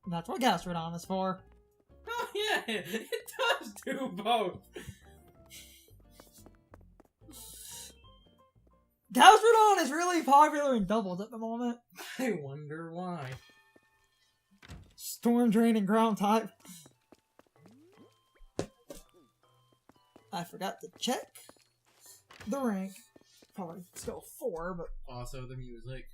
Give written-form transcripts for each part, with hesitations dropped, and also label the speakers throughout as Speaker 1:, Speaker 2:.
Speaker 1: That's what Gastrodon is for.
Speaker 2: Oh yeah, it does do both.
Speaker 1: Gastrodon is really popular in doubles at the moment.
Speaker 2: I wonder why.
Speaker 1: Storm Drain and Ground type. I forgot to check the rank. Probably still 4, but...
Speaker 2: Also the music.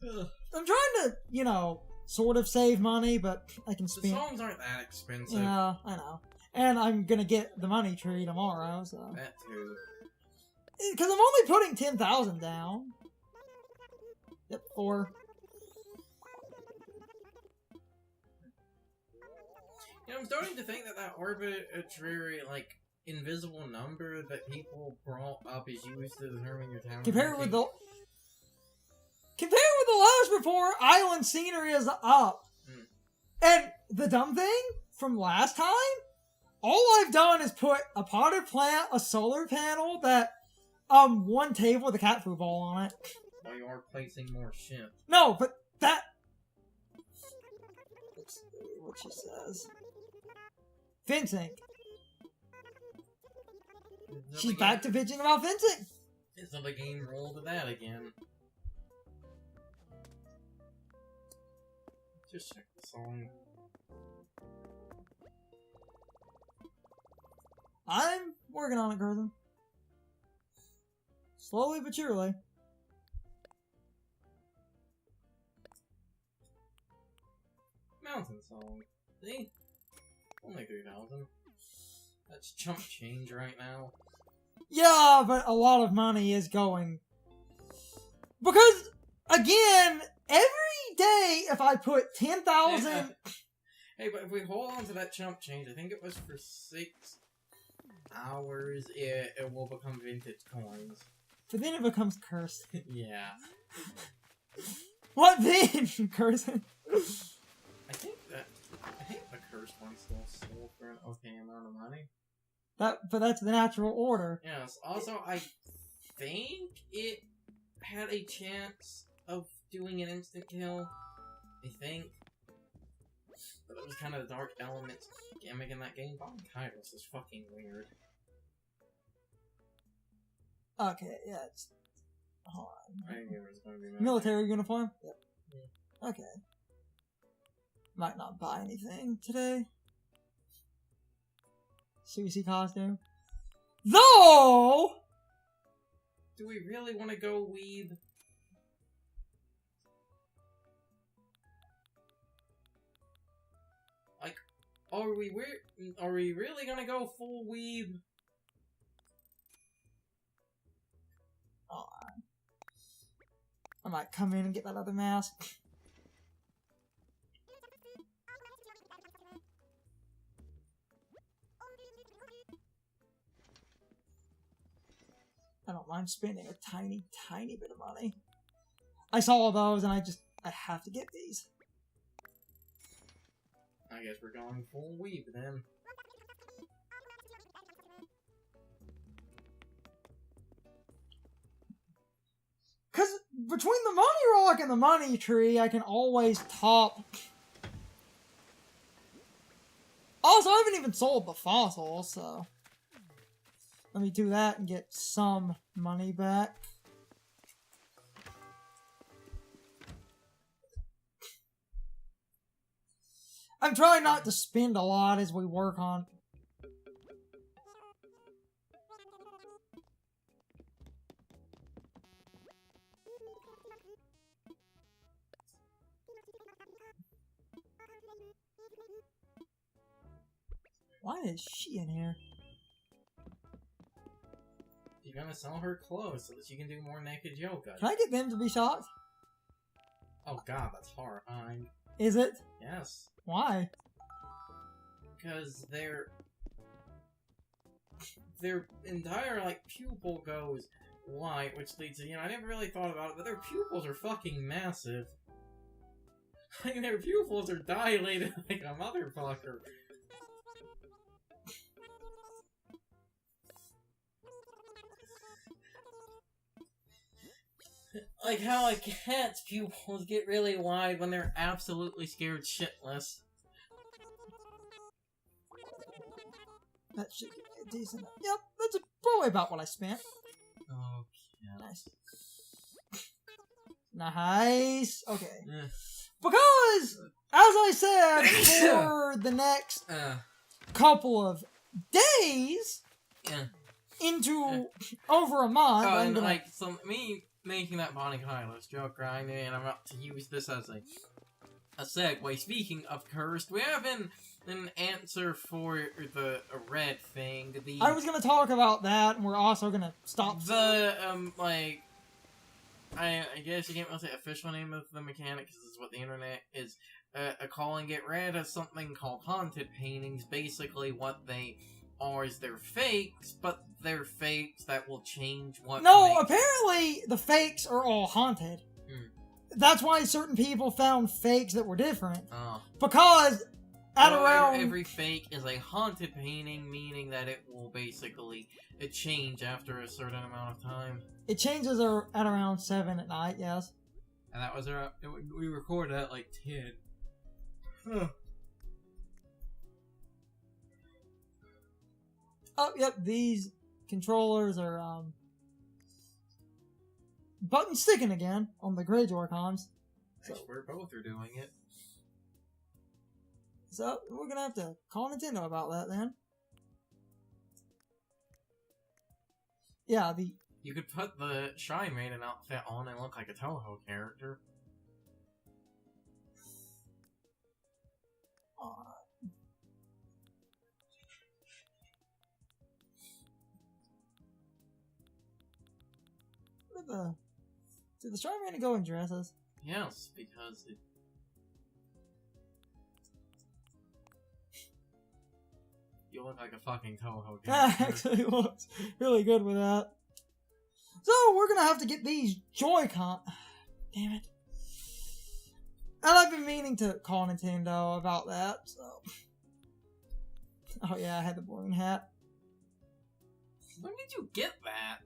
Speaker 2: Ugh.
Speaker 1: I'm trying to, you know, sort of save money, but I can
Speaker 2: The
Speaker 1: spend...
Speaker 2: songs aren't that expensive.
Speaker 1: Yeah, I know. And I'm gonna get the money tree tomorrow, so...
Speaker 2: That too.
Speaker 1: Because I'm only putting 10,000 down. Yep, 4.
Speaker 2: You know, I'm starting to think that arbitrary, like, invisible number that people brought up is used to determine your town.
Speaker 1: Compared with the last report, island scenery is up. And the dumb thing from last time, all I've done is put a potted plant, a solar panel, that one table with a cat food ball on it.
Speaker 2: Well, you are placing more shit.
Speaker 1: No, but that... Let's see what she says. Fencing. She's back to bitching about fencing.
Speaker 2: It's not a game rule to that again. Just check the song.
Speaker 1: I'm working on it, Gerthen. Slowly but surely.
Speaker 2: Mountain song. See? Only 3,000. That's chump change right now.
Speaker 1: Yeah, but a lot of money is going. Because, again, every day if I put 10,000...
Speaker 2: Hey, but if we hold on to that chump change, I think it was for 6 hours, it will become vintage coins.
Speaker 1: But then it becomes cursed.
Speaker 2: Yeah.
Speaker 1: What then, Gerthen?
Speaker 2: I think the cursed one still sold for an okay amount of money.
Speaker 1: But that's the natural order.
Speaker 2: Yes. Also, I think it had a chance of doing an instant kill. I think. But it was kind of the dark element gimmick in that game. Bomb Kairos is fucking weird.
Speaker 1: Okay, yeah, it's... Hold on.
Speaker 2: I knew it was going to be
Speaker 1: Military uniform? Yep. Yeah. Okay. Might not buy anything today. Sushi costume. Though!
Speaker 2: Do we really want to go weeb? Like, are we really gonna go full weeb?
Speaker 1: I might come in and get that other mask. I don't mind spending a tiny, tiny bit of money. I saw those and I have to get these.
Speaker 2: I guess we're going full weeb then.
Speaker 1: Because between the money rock and the money tree, I can always top. Also, I haven't even sold the fossils, so let me do that and get some money back. I'm trying not to spend a lot as we work on. Why is she in here?
Speaker 2: You're gonna sell her clothes so that she can do more naked yoga.
Speaker 1: Can I get them to be shocked?
Speaker 2: Oh god, that's horrifying.
Speaker 1: Is it?
Speaker 2: Yes.
Speaker 1: Why?
Speaker 2: Because their entire, like, pupil goes white, which leads to, I never really thought about it, but their pupils are fucking massive. Like, their pupils are dilated like a motherfucker. Like how a cat's pupils get really wide when they're absolutely scared shitless.
Speaker 1: That should be a decent. Yep, that's probably about what I spent.
Speaker 2: Oh, yeah.
Speaker 1: Nice. Nice. Okay.
Speaker 2: Yeah.
Speaker 1: Because, as I said, for the next couple of days,
Speaker 2: Yeah.
Speaker 1: into over a month,
Speaker 2: Oh,
Speaker 1: I'm
Speaker 2: and
Speaker 1: gonna...
Speaker 2: like, so me making that Bonnie Kylos joke, right? And I'm about to use this as a segue. Speaking of cursed, we have an answer for the red thing.
Speaker 1: I was gonna talk about that, and we're also gonna stop...
Speaker 2: The, like... I guess you can't really say official name of the mechanic, because this is what the internet is calling it. Red as something called haunted paintings. Basically, what they are is they're fakes, but they're fakes that will change what
Speaker 1: No, apparently the fakes are all haunted. That's why certain people found fakes that were different.
Speaker 2: Oh.
Speaker 1: Because at
Speaker 2: Well,
Speaker 1: around...
Speaker 2: every fake is a haunted painting, meaning that it will basically change after a certain amount of time.
Speaker 1: It changes at around 7 at night, yes.
Speaker 2: And that was we recorded at like 10. Huh.
Speaker 1: Oh, yep, these controllers are, button sticking again on the gray Joy-Cons.
Speaker 2: So we're both are doing it.
Speaker 1: So, we're gonna have to call Nintendo about that then. Yeah,
Speaker 2: You could put the Shrine Maiden outfit on and look like a Toho character.
Speaker 1: Did the Shrine Maiden go in dresses?
Speaker 2: Yes, because it... You look like a fucking Toho
Speaker 1: That
Speaker 2: character.
Speaker 1: actually looks really good with that. So, we're gonna have to get these Joy-Con... Damn it. And I've been meaning to call Nintendo about that, so... Oh yeah, I had the balloon hat.
Speaker 2: When did you get that?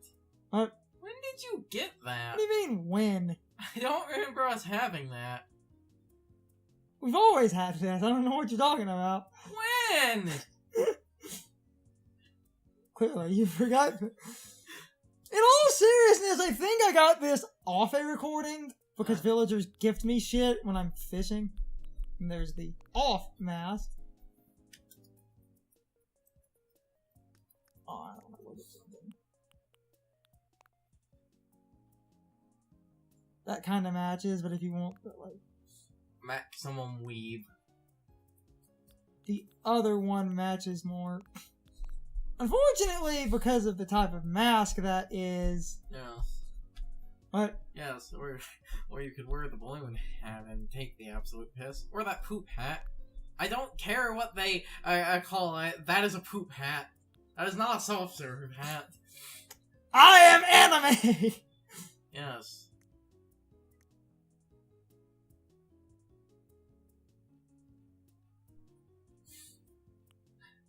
Speaker 1: What?
Speaker 2: When did you get that?
Speaker 1: What do you mean, when?
Speaker 2: I don't remember us having that.
Speaker 1: We've always had this. I don't know what you're talking about.
Speaker 2: When?
Speaker 1: Clearly, you forgot. In all seriousness, I think I got this off a recording because villagers gift me shit when I'm fishing. And there's the off mask. Oh, I don't want to look at something. That kind of matches, but if you want, like,
Speaker 2: Maximum weeb.
Speaker 1: the other one matches more. Unfortunately, because of the type of mask that is.
Speaker 2: Yes.
Speaker 1: What?
Speaker 2: Yes, or you could wear the balloon hat and take the absolute piss. Or that poop hat. I don't care what they call it. That is a poop hat. That is not a self-serve hat.
Speaker 1: I am anime!
Speaker 2: Yes.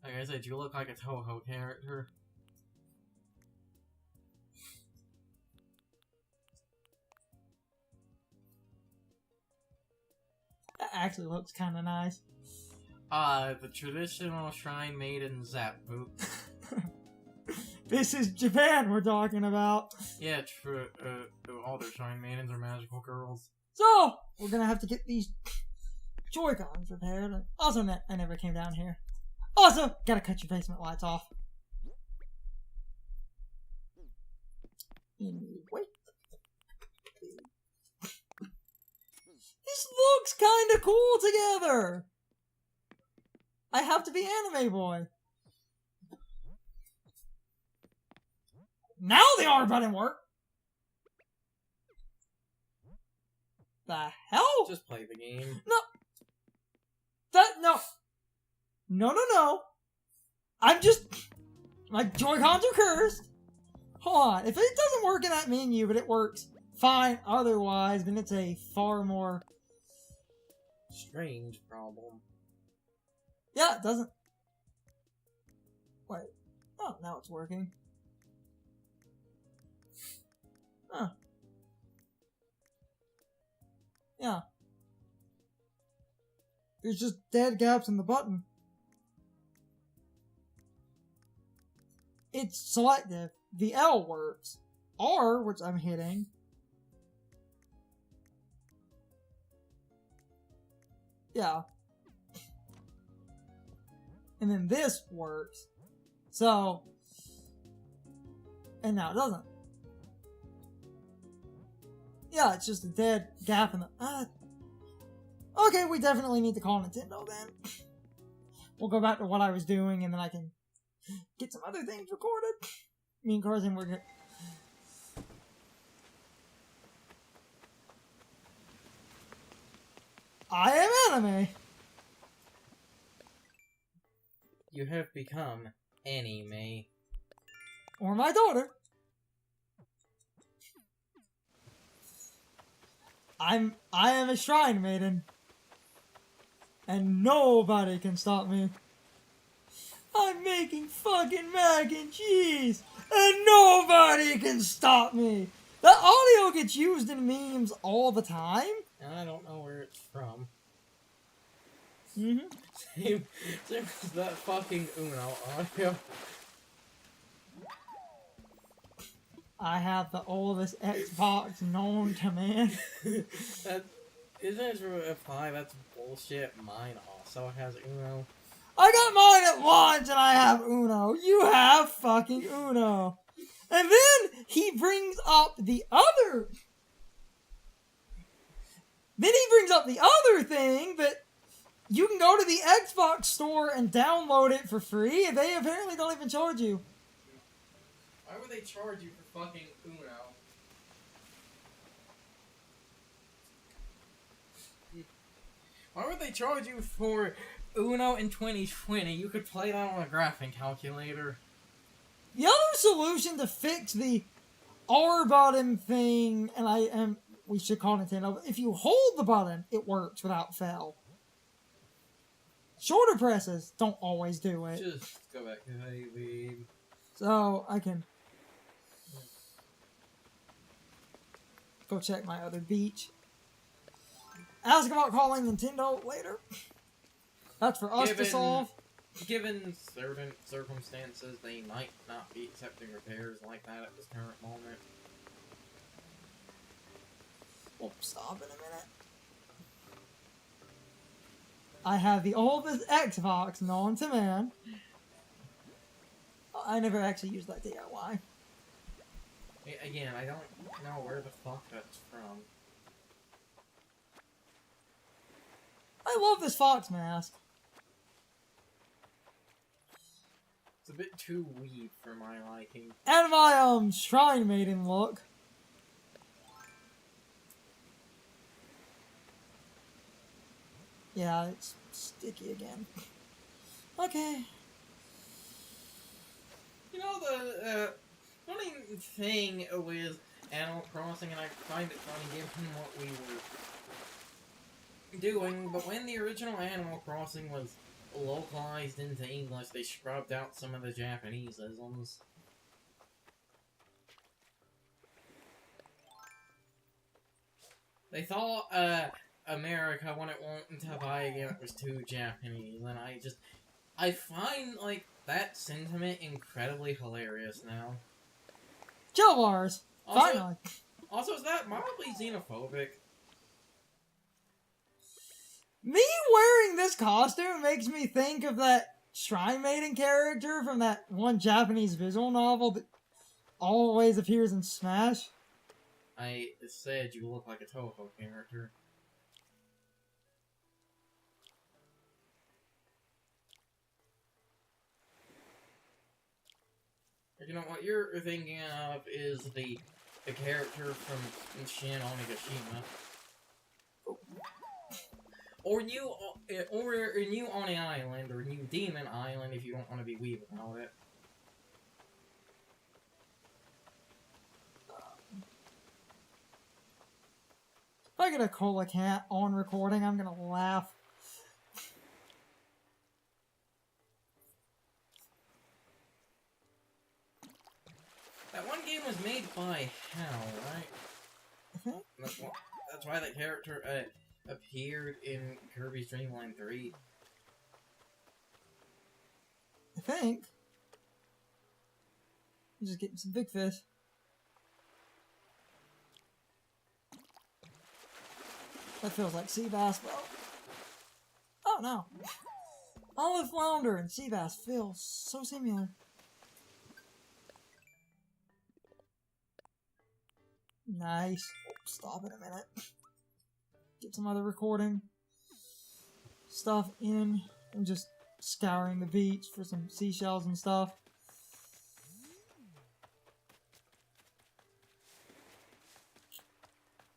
Speaker 2: Like I said, you look like a Toho character.
Speaker 1: That actually looks kind of nice.
Speaker 2: The traditional Shrine Maiden Zap boot.
Speaker 1: This is Japan we're talking about.
Speaker 2: Yeah, true. All their Shrine Maidens are magical girls.
Speaker 1: So, we're gonna have to get these Joy-Cons repaired. Also, I never came down here. Also, gotta cut your basement lights off. Anyway. This looks kinda cool together! I have to be anime boy. Now the R button worked! The hell?
Speaker 2: Just play the game.
Speaker 1: No. No. I'm just... My Joy-Cons are cursed. Hold on. If it doesn't work in that menu, but it works fine otherwise, then it's a far more...
Speaker 2: Strange problem.
Speaker 1: Yeah, it doesn't... Wait. Oh, now it's working. Huh. Yeah. There's just dead gaps in the button. It's selective. The L works. R, which I'm hitting. Yeah. And then this works. So. And now it doesn't. Yeah, it's just a dead gap in the. Okay, we definitely need to call Nintendo then. We'll go back to what I was doing and then I can get some other things recorded. Me and Carson were good. I am anime.
Speaker 2: You have become anime.
Speaker 1: Or my daughter. I am a shrine maiden. And nobody can stop me. I'm making fucking mac and cheese. And nobody can stop me. That audio gets used in memes all the time.
Speaker 2: And I don't know where it's from.
Speaker 1: Mm-hmm.
Speaker 2: Same as that fucking Uno audio.
Speaker 1: I have the oldest Xbox known to man.
Speaker 2: That isn't it for a 5? That's bullshit. Mine also has Uno.
Speaker 1: I got mine at launch and I have Uno. You have fucking Uno. And then he brings up the other. Then he brings up the other thing that you can go to the Xbox store and download it for free, and they apparently don't even charge you.
Speaker 2: Why would they charge you for fucking Uno? Why would they charge you for Uno in 2020? You could play that on a graphing calculator.
Speaker 1: The other solution to fix the R button thing, and we should call Nintendo, if you hold the button, it works without fail. Shorter presses don't always do it.
Speaker 2: Just go back to hey, babe.
Speaker 1: So, I can go check my other beach. Ask about calling Nintendo later. That's for us to solve.
Speaker 2: Given certain circumstances, they might not be accepting repairs like that at this current moment.
Speaker 1: We'll stop in a minute. I have the oldest Xbox known to man. I never actually used that DIY.
Speaker 2: Again, I don't know where the fuck that's from.
Speaker 1: I love this fox mask.
Speaker 2: It's a bit too weed for my liking.
Speaker 1: And my shrine maiden look. Yeah, it's sticky again. Okay.
Speaker 2: You know, the funny thing with Animal Crossing, and I find it funny given what we were doing, but when the original Animal Crossing was localized into English, they scrubbed out some of the Japanese isms. They thought, America, when it wanted to buy again, it was too Japanese, and I find, like, that sentiment incredibly hilarious now.
Speaker 1: Joe bars. Finally.
Speaker 2: Also, is that mildly xenophobic?
Speaker 1: Me wearing this costume makes me think of that Shrine Maiden character from that one Japanese visual novel that always appears in Smash.
Speaker 2: I said you look like a Toho character. You know what you're thinking of is the character from Shin Onigashima. Or New Oni Island, or New Demon Island if you don't want to be weeb about it.
Speaker 1: If I get a Cola Cat on recording, I'm gonna laugh. That
Speaker 2: one game was made by HAL, right? That's why that character appeared in Kirby's Dream Line 3.
Speaker 1: I think. I'm just getting some big fish. That feels like sea bass, though. Oh no. Olive flounder and sea bass feel so similar. Nice. Oh, stop in a minute. Get some other recording stuff in. I'm just scouring the beach for some seashells and stuff.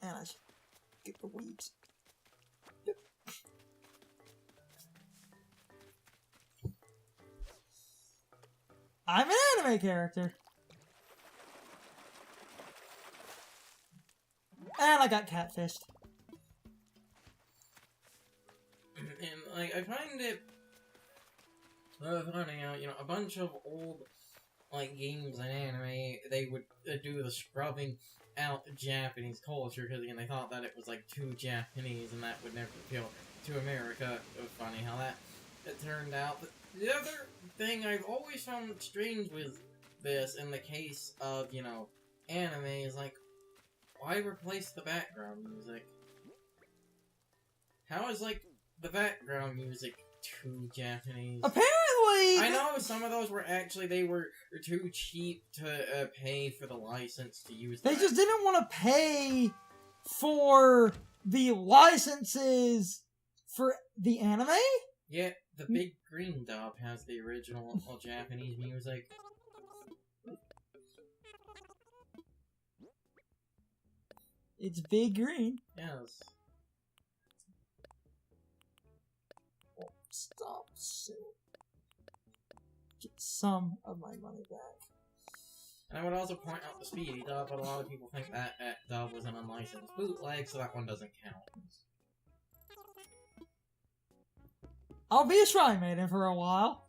Speaker 1: And I should get the weeds. Yep. I'm an anime character. And I got catfished.
Speaker 2: And, like, I find it funny how, a bunch of old, games and anime, they would do the scrubbing out Japanese culture, because, they thought that it was, too Japanese, and that would never appeal to America. It was funny how that it turned out. But the other thing I've always found strange with this, in the case of, anime, is, why replace the background music? How is, the background music too Japanese?
Speaker 1: Apparently!
Speaker 2: I know some of those were actually, they were too cheap to pay for the license to use
Speaker 1: They just didn't want to pay for the licenses for the anime?
Speaker 2: Yeah, the Big Green Dub has the original Japanese music.
Speaker 1: It's Big Green.
Speaker 2: Yes.
Speaker 1: Oh, stop soon. Get some of my money back.
Speaker 2: And I would also point out the Speedy Dub, but a lot of people think that dub was an unlicensed bootleg, so that one doesn't count.
Speaker 1: I'll be a shrine maiden for a while.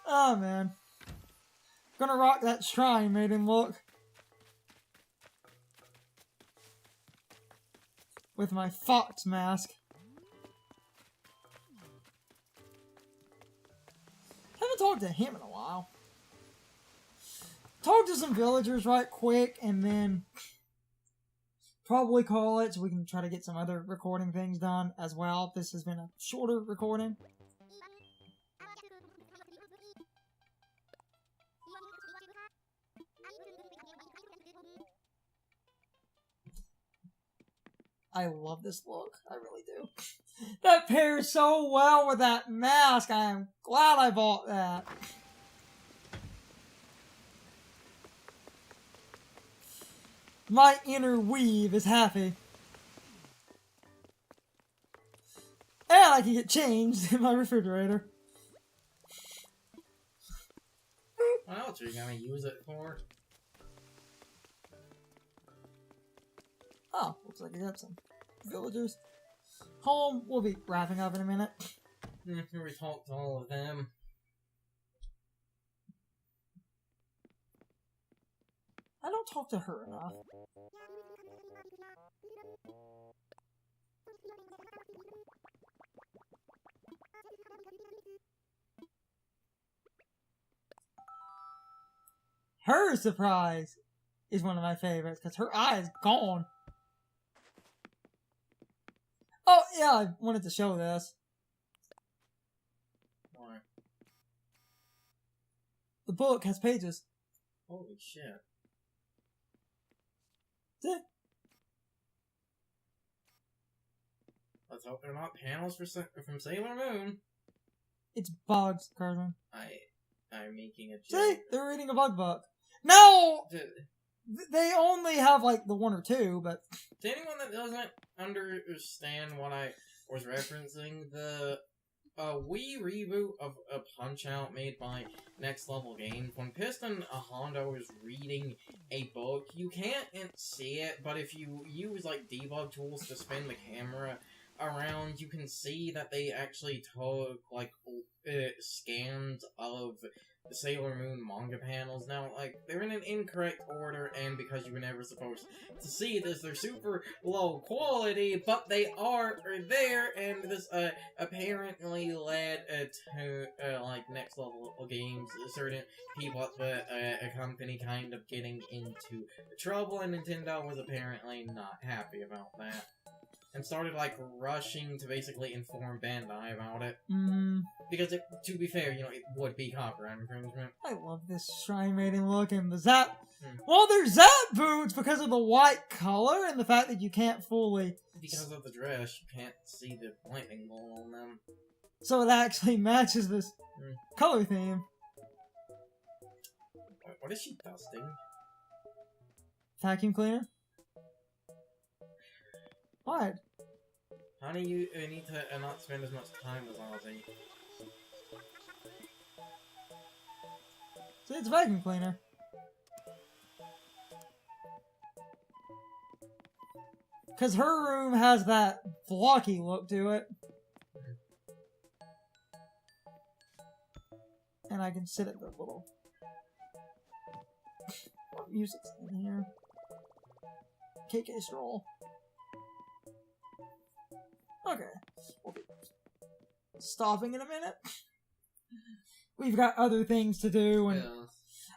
Speaker 1: Oh man. Gonna rock that shrine maiden look. With my fox mask. Haven't talked to him in a while. Talk to some villagers right quick and then probably call it so we can try to get some other recording things done as well. This has been a shorter recording. I love this look. I really do. That pairs so well with that mask. I am glad I bought that. My inner weave is happy. And I can get changed in my refrigerator.
Speaker 2: What else are you gonna use it for?
Speaker 1: Oh, looks like I got some villagers. Home, we'll be wrapping up in a minute.
Speaker 2: After we talked to all of them.
Speaker 1: I don't talk to her enough. Her surprise is one of my favorites because her eye is gone. Oh, yeah, I wanted to show this.
Speaker 2: Why?
Speaker 1: The book has pages.
Speaker 2: Holy shit.
Speaker 1: Yeah.
Speaker 2: Let's hope they're not panels from Sailor Moon.
Speaker 1: It's bugs, Carson.
Speaker 2: I'm making a joke.
Speaker 1: See? They're reading a bug book. No!
Speaker 2: To
Speaker 1: They only have, like, the one or two, but...
Speaker 2: To anyone that doesn't understand what I was referencing, the Wii reboot of a Punch-Out made by Next Level Games, when Piston Hondo is reading a book, you can't see it, but if you use, debug tools to spin the camera around, you can see that they actually took, scans of Sailor Moon manga panels. Now, like, they're in an incorrect order, and because you were never supposed to see this, they're super low quality, but they are there, and this, apparently led to, like, next level games. Certain people at the company kind of getting into trouble, and Nintendo was apparently not happy about that. And started, like, rushing to basically inform Bandai about it. Because, to be fair, you know, it would be copyright infringement.
Speaker 1: I love this shrine maiden look and the Zap. Well, they're Zap boots because of the white color and the fact that you can't fully...
Speaker 2: Because of the dress, you can't see the lightning bolt on them.
Speaker 1: So it actually matches this color theme.
Speaker 2: What is she dusting?
Speaker 1: Vacuum cleaner? What?
Speaker 2: Honey, you need to not spend as much time with Ozzy.
Speaker 1: See, it's a vacuum cleaner. Because her room has that blocky look to it. And I can sit at the little... What music's in here? KK Stroll. Okay. We'll be stopping in a minute. We've got other things to do, and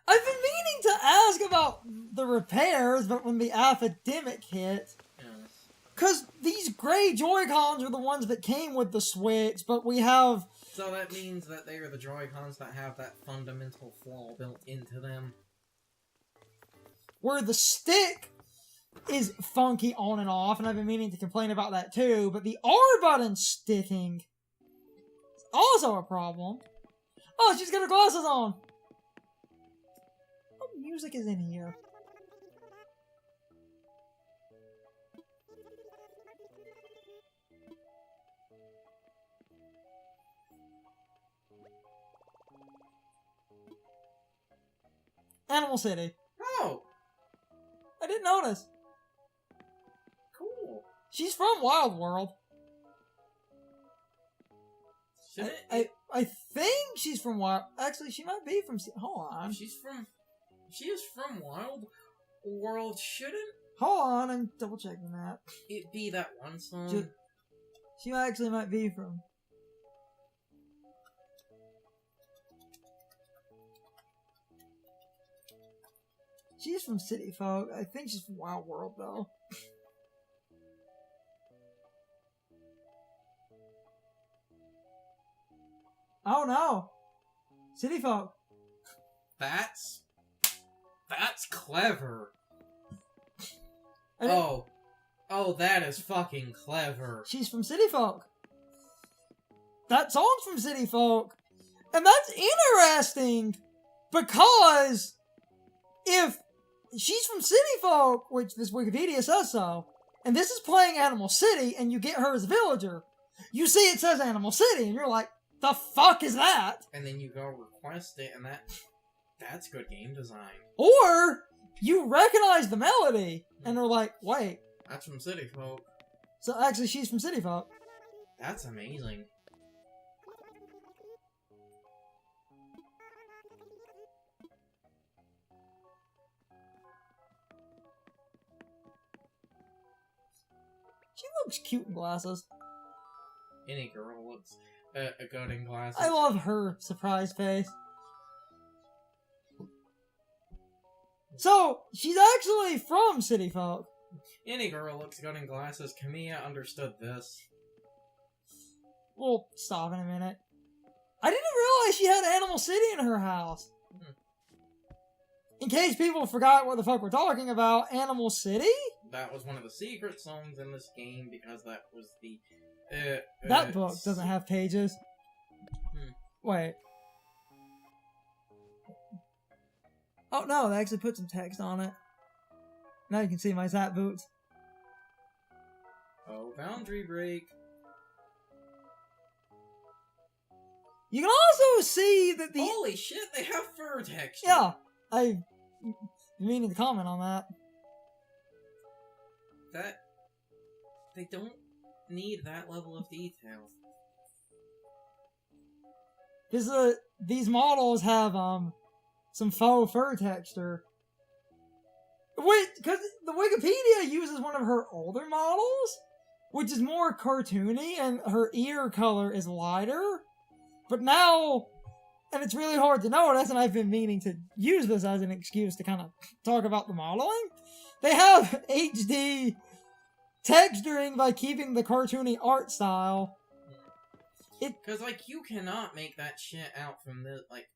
Speaker 1: I've been meaning to ask about the repairs, but when the epidemic hit, because these gray Joy-Cons are the ones that came with the Switch, but we have...
Speaker 2: So that means that they are the Joy-Cons that have that fundamental flaw built into them.
Speaker 1: Where the stick is funky on and off, and I've been meaning to complain about that too, but the R button sticking is also a problem. Oh, she's got her glasses on! What music is in here? Animal City.
Speaker 2: Oh!
Speaker 1: I didn't notice.
Speaker 2: Cool.
Speaker 1: She's from Wild World. I think she's from Wild... Actually, she might be from... Hold on.
Speaker 2: She is from Wild World, shouldn't...
Speaker 1: Hold on, I'm double checking that.
Speaker 2: It be that one song?
Speaker 1: She actually might be from... She's from City Folk. I think she's from Wild World, though. Oh no! City Folk.
Speaker 2: That's clever. Oh, that is fucking clever.
Speaker 1: She's from City Folk. That song's from City Folk. And that's interesting, because if she's from City Folk, which this Wikipedia says so, and this is playing Animal City, and you get her as a villager, you see it says Animal City, and you're like, the fuck is that?
Speaker 2: And then you go request it, and that's good game design.
Speaker 1: Or you recognize the melody, and are like, wait.
Speaker 2: That's from City Folk.
Speaker 1: So actually, she's from City Folk.
Speaker 2: That's amazing.
Speaker 1: She looks cute in glasses.
Speaker 2: Any girl looks good in glasses.
Speaker 1: I love her surprise face. So, she's actually from City Folk.
Speaker 2: Any girl looks good in glasses. Kamiya understood this.
Speaker 1: We'll stop in a minute. I didn't realize she had Animal City in her house. In case people forgot what the fuck we're talking about, Animal City?
Speaker 2: That was one of the secret songs in this game, because that was the...
Speaker 1: that book doesn't have pages. Wait. Oh no, they actually put some text on it. Now you can see my Zap boots.
Speaker 2: Oh, boundary break.
Speaker 1: You can also see that the...
Speaker 2: Holy shit, they have fur texture!
Speaker 1: Yeah, I've been meaning to comment on that.
Speaker 2: They don't need that level of detail.
Speaker 1: Because these models have some faux fur texture. Wait, because the Wikipedia uses one of her older models, which is more cartoony, and her ear color is lighter. But now, and it's really hard to notice, and I've been meaning to use this as an excuse to kind of talk about the modeling. They have HD texturing by keeping the cartoony art style.
Speaker 2: Because, like, you cannot make that shit out from the, like,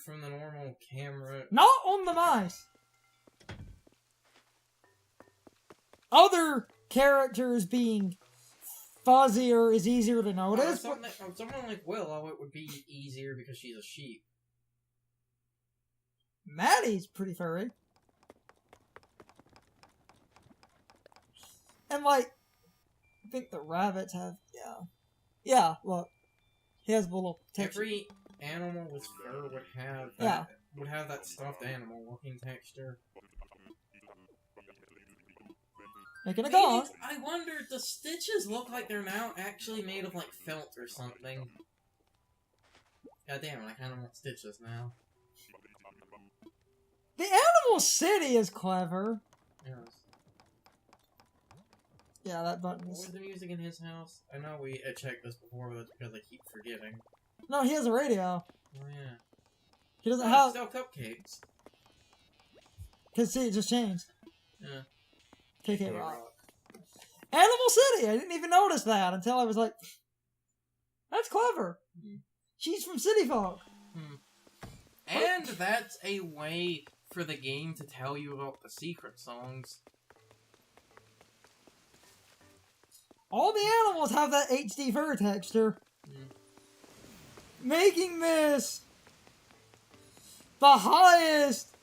Speaker 2: from the normal camera.
Speaker 1: Not on the mice. Other characters being fuzzier is easier to notice.
Speaker 2: Someone like Willow, it would be easier because she's a sheep.
Speaker 1: Maddie's pretty furry. And, like, I think the rabbits have, yeah. Yeah, look. He has a little texture.
Speaker 2: Every animal with fur would have that, would have that stuffed animal looking texture.
Speaker 1: Making a gong.
Speaker 2: I wonder, does Stitches look like they're now actually made of, like, felt or something? God damn it, I kinda want Stitches now.
Speaker 1: The Animal City is clever.
Speaker 2: Yes.
Speaker 1: Yeah, that button
Speaker 2: What
Speaker 1: is...
Speaker 2: was the music in his house? I know we checked this before, but that's because I keep forgetting.
Speaker 1: No, he has a radio.
Speaker 2: Oh, yeah.
Speaker 1: He doesn't have...
Speaker 2: Still cupcakes.
Speaker 1: Because, see, it just changed.
Speaker 2: Yeah.
Speaker 1: KK Rock. Animal City! I didn't even notice that until I was like... That's clever. She's from City Folk.
Speaker 2: And that's a way for the game to tell you about the secret songs.
Speaker 1: All the animals have that HD fur texture. Making this the highest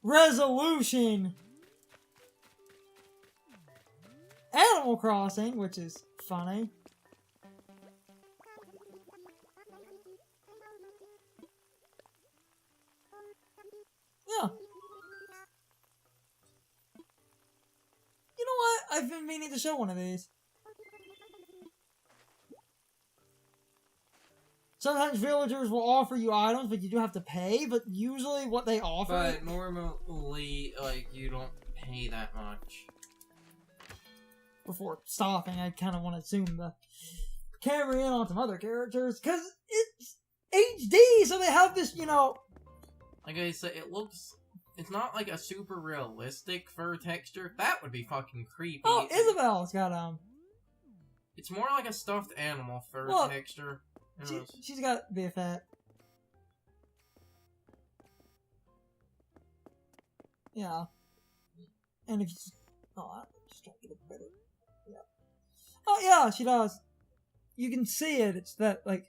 Speaker 1: resolution Animal Crossing, which is funny. Yeah. You know what? I've been meaning to show one of these. Sometimes villagers will offer you items, but you do have to pay, but usually what they offer...
Speaker 2: But normally, like, you don't pay that much.
Speaker 1: Before stopping, I kind of want to zoom the camera in on some other characters, because it's HD, so they have this, you know...
Speaker 2: Like I said, it looks... It's not like a super realistic fur texture. That would be fucking creepy.
Speaker 1: Oh, Isabel's got,
Speaker 2: It's more like a stuffed animal fur texture.
Speaker 1: She's got to be a fat. Yeah. And if you just... Oh, I'm just trying to get it better. Yeah. Oh, yeah, she does. You can see it. It's that, like...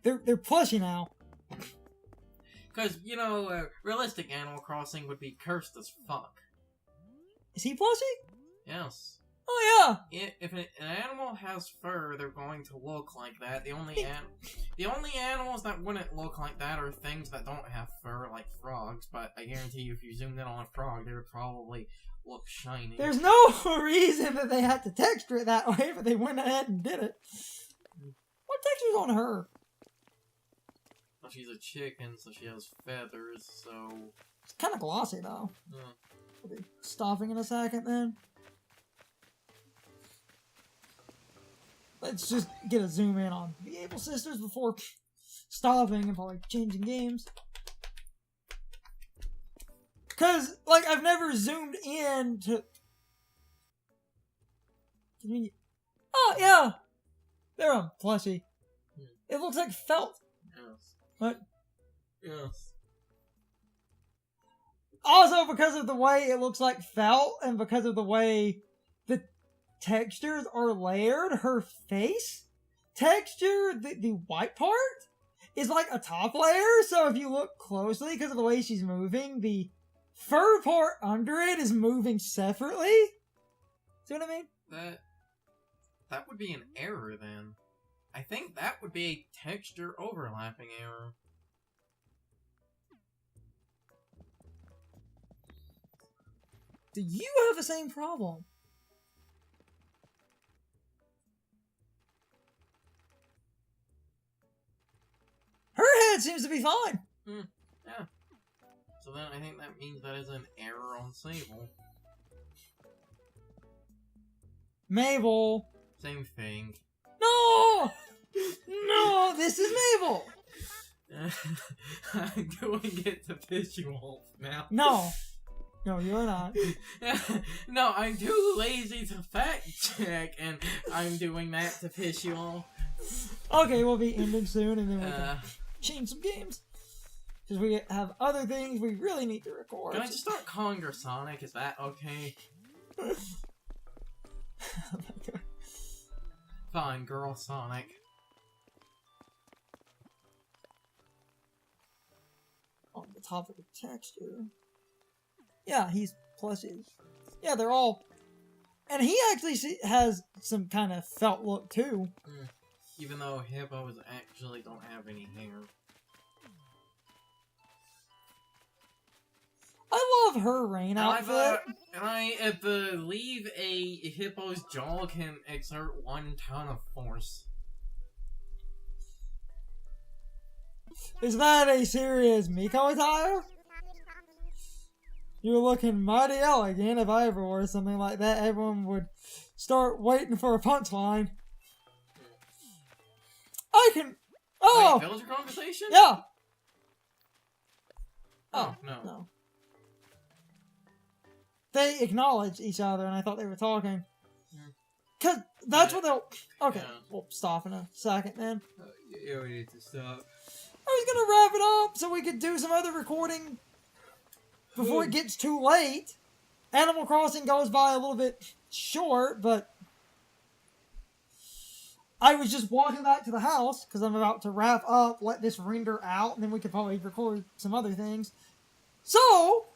Speaker 1: They're plushy now.
Speaker 2: Because, you know, realistic Animal Crossing would be cursed as fuck.
Speaker 1: Is he plushy?
Speaker 2: Yes.
Speaker 1: Oh, yeah!
Speaker 2: If an animal has fur, they're going to look like that. The only animals that wouldn't look like that are things that don't have fur, like frogs. But I guarantee you, if you zoomed in on a frog, they would probably look shiny.
Speaker 1: There's no reason that they had to texture it that way, but they went ahead and did it. What texture's on her?
Speaker 2: Well, she's a chicken, so she has feathers, so...
Speaker 1: It's kind of glossy, though. We'll be stopping in a second, then. Let's just get a zoom in on the Able Sisters before stopping and probably changing games. Because, like, I've never zoomed in to... Oh, yeah! They're on plushie. It looks like felt.
Speaker 2: Yes.
Speaker 1: What?
Speaker 2: Yes.
Speaker 1: Also, because of the way it looks like felt, and because of the way the textures are layered, her face texture, the white part, is like a top layer, so if you look closely, because of the way she's moving, the fur part under it is moving separately. See what I mean?
Speaker 2: That would be an error, then. I think that would be a texture overlapping error.
Speaker 1: Do you have the same problem? Her head seems to be fine.
Speaker 2: Yeah. So then I think that means that is an error on Sable.
Speaker 1: Mabel.
Speaker 2: Same thing.
Speaker 1: No! No, this is Mabel.
Speaker 2: I'm doing it to piss you off now.
Speaker 1: No. No, you're not.
Speaker 2: No, I'm too lazy to fact check, and I'm doing that to piss you off.
Speaker 1: Okay, we'll be ending soon, and then we can change some games. Because we have other things we really need to record.
Speaker 2: Can I just start calling her Sonic? Is that okay? Fine, girl Sonic.
Speaker 1: On the topic of texture. Yeah, he's plushes. Yeah, they're all... And he actually has some kind of felt look, too.
Speaker 2: Even though hippos actually don't have any hair.
Speaker 1: I love her rain outfit.
Speaker 2: I believe a hippo's jaw can exert 1 ton of force.
Speaker 1: Is that a serious Miko attire? You're looking mighty elegant. If I ever wore something like that, everyone would start waiting for a punchline. I can... Oh!
Speaker 2: Wait, villager conversation?
Speaker 1: Yeah!
Speaker 2: Oh, no.
Speaker 1: No. They acknowledge each other, and I thought they were talking. Cause that's what they'll... Okay, we'll stop in a second then.
Speaker 2: Yeah, we need to stop.
Speaker 1: I was gonna wrap it up so we could do some other recording before it gets too late. Animal Crossing goes by a little bit short, but I was just walking back to the house because I'm about to wrap up, let this render out, and then we could probably record some other things. So,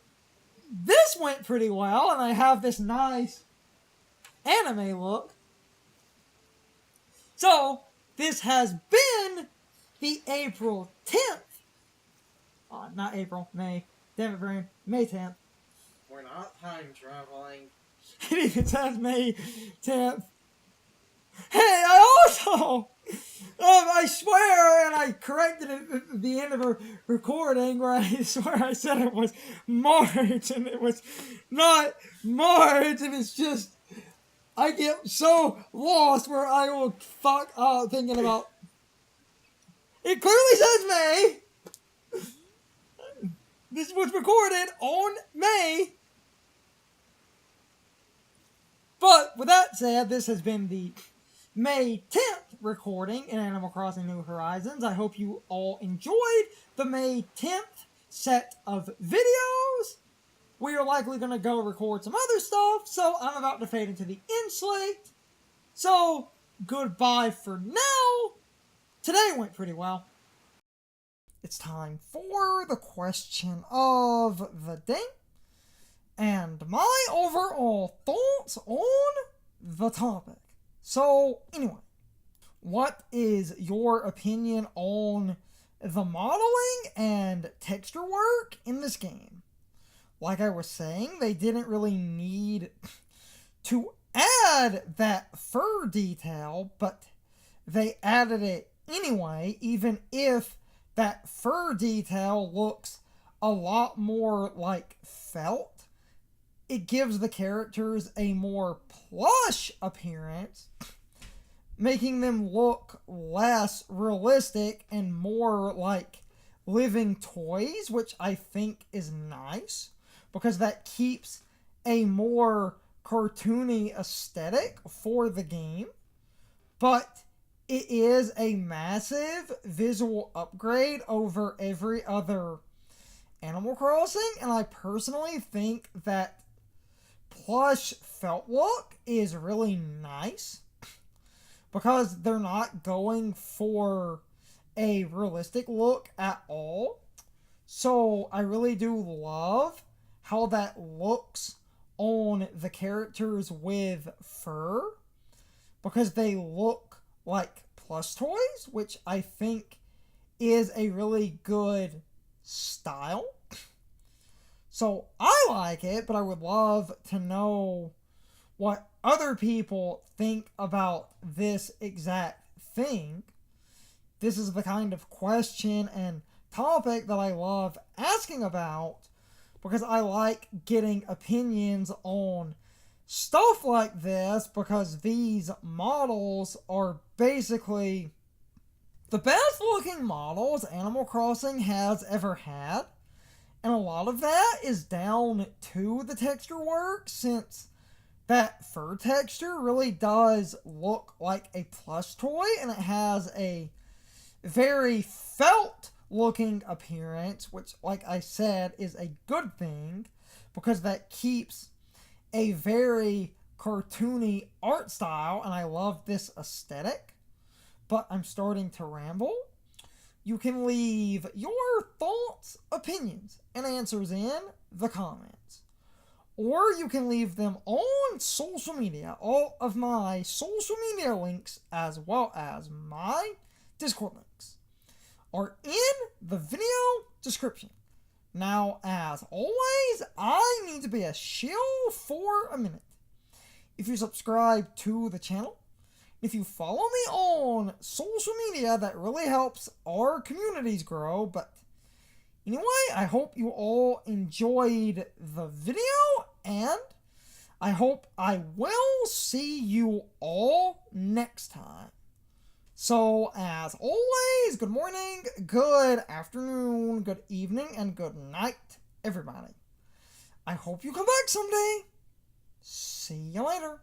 Speaker 1: this went pretty well, and I have this nice anime look. So, this has been the April 10th. Not April, May. Damn it, brain. May 10th.
Speaker 2: We're not time traveling.
Speaker 1: It even says May 10th. Hey, I also... I swear, and I corrected it at the end of a recording where I swear I said it was March, and it was not March, and it's just... I get so lost where I will fuck up thinking about... It clearly says May! This was recorded on May. But with that said, this has been the May 10th recording in Animal Crossing New Horizons. I hope you all enjoyed the May 10th set of videos. We are likely going to go record some other stuff, so I'm about to fade into the end slate. So, goodbye for now. Today went pretty well. It's time for the question of the day and my overall thoughts on the topic. So, anyway, what is your opinion on the modeling and texture work in this game? Like I was saying, they didn't really need to add that fur detail, but they added it anyway, even if that fur detail looks a lot more like felt. It gives the characters a more plush appearance, making them look less realistic and more like living toys, which I think is nice, because that keeps a more cartoony aesthetic for the game. But it is a massive visual upgrade over every other Animal Crossing, and I personally think that plush felt look is really nice because they're not going for a realistic look at all. So I really do love how that looks on the characters with fur, because they look like plush toys, which I think is a really good style. So I like it, but I would love to know what other people think about this exact thing. this is the kind of question and topic that I love asking about, because I like getting opinions on stuff like this, because these models are basically the best looking models Animal Crossing has ever had. And a lot of that is down to the texture work, since that fur texture really does look like a plush toy, and it has a very felt looking appearance, which, like I said, is a good thing, because that keeps a very cartoony art style, and I love this aesthetic. But I'm starting to ramble. You can leave your thoughts, opinions, and answers in the comments. Or you can leave them on social media. All of my social media links, as well as my Discord links, are in the video description. Now, as always, I need to be a shill for a minute. If you subscribe to the channel, if you follow me on social media, that really helps our communities grow. But anyway, I hope you all enjoyed the video, and I hope I will see you all next time. So, as always, good morning, good afternoon, good evening, and good night, everybody. I hope you come back someday. See you later.